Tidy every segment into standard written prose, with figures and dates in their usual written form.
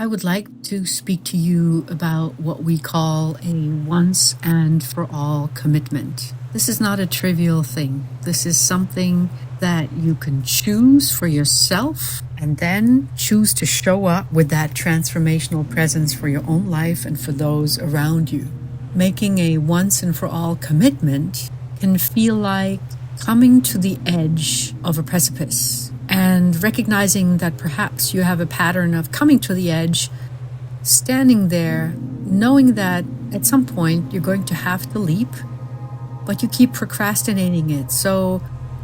I would like to speak to you about what we call a once and for all commitment. This is not a trivial thing. This is something that you can choose for yourself and then choose to show up with that transformational presence for your own life and for those around you. Making a once and for all commitment can feel like coming to the edge of a precipice and recognizing that perhaps you have a pattern of coming to the edge, standing there, knowing that at some point you're going to have to leap, but you keep procrastinating it. So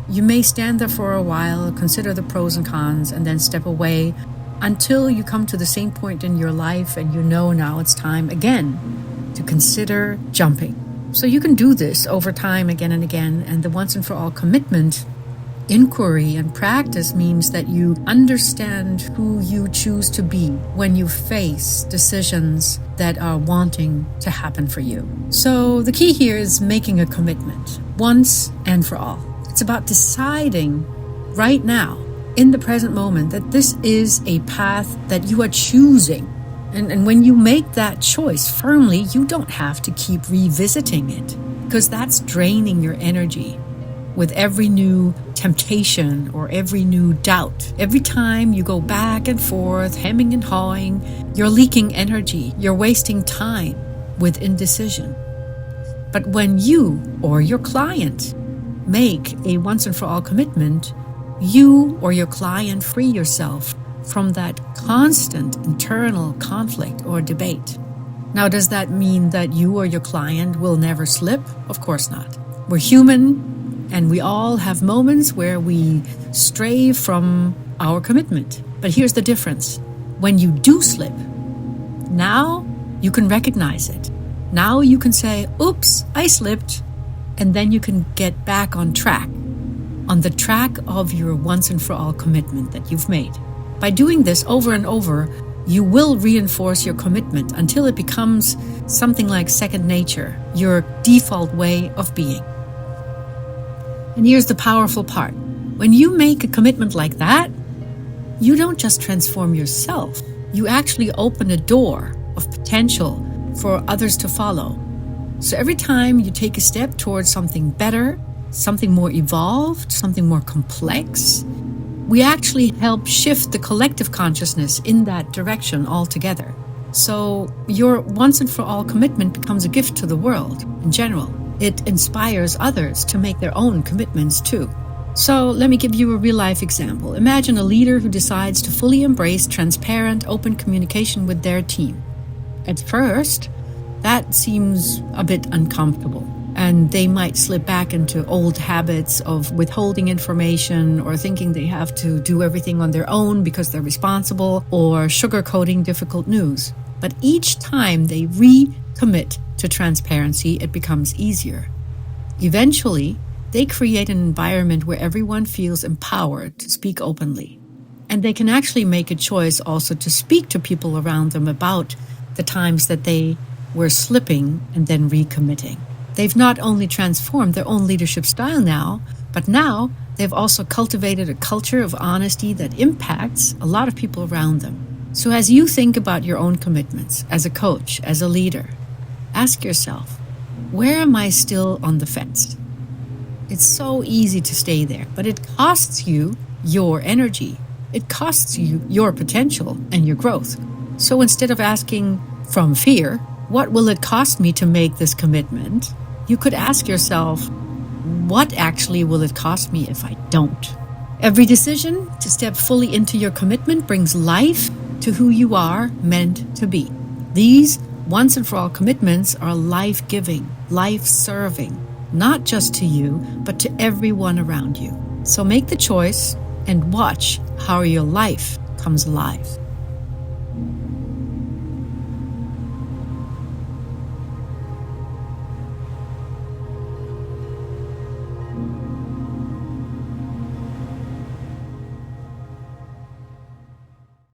you may stand there for a while, consider the pros and cons, and then step away until you come to the same point in your life and you know now it's time again to consider jumping. So you can do this over time again and again, and the once and for all commitment, inquiry and practice means that you understand who you choose to be when you face decisions that are wanting to happen for you. So the key here is making a commitment once and for all. It's about deciding right now, in the present moment, that this is a path that you are choosing. And when you make that choice firmly, you don't have to keep revisiting it, because that's draining your energy with every new temptation or every new doubt. Every time you go back and forth, hemming and hawing, you're leaking energy, you're wasting time with indecision. But when you or your client make a once and for all commitment, you or your client free yourself from that constant internal conflict or debate. Now, does that mean that you or your client will never slip? Of course not. We're human, and we all have moments where we stray from our commitment. But here's the difference. When you do slip, now you can recognize it. Now you can say, oops, I slipped. And then you can get back on track, on the track of your once and for all commitment that you've made. By doing this over and over, you will reinforce your commitment until it becomes something like second nature, your default way of being. And here's the powerful part. When you make a commitment like that, you don't just transform yourself. You actually open a door of potential for others to follow. So every time you take a step towards something better, something more evolved, something more complex, we actually help shift the collective consciousness in that direction altogether. So your once and for all commitment becomes a gift to the world in general. It inspires others to make their own commitments too. So let me give you a real life example. Imagine a leader who decides to fully embrace transparent, open communication with their team. At first, that seems a bit uncomfortable, and they might slip back into old habits of withholding information or thinking they have to do everything on their own because they're responsible, or sugarcoating difficult news. But each time they recommit to transparency, it becomes easier. Eventually, they create an environment where everyone feels empowered to speak openly. And they can actually make a choice also to speak to people around them about the times that they were slipping and then recommitting. They've not only transformed their own leadership style now, but now they've also cultivated a culture of honesty that impacts a lot of people around them. So as you think about your own commitments as a coach, as a leader, ask yourself, where am I still on the fence? It's so easy to stay there, but it costs you your energy. It costs you your potential and your growth. So instead of asking from fear, what will it cost me to make this commitment? You could ask yourself, what actually will it cost me if I don't? Every decision to step fully into your commitment brings life to who you are meant to be. These once and for all commitments are life-giving, life-serving, not just to you, but to everyone around you. So make the choice and watch how your life comes alive.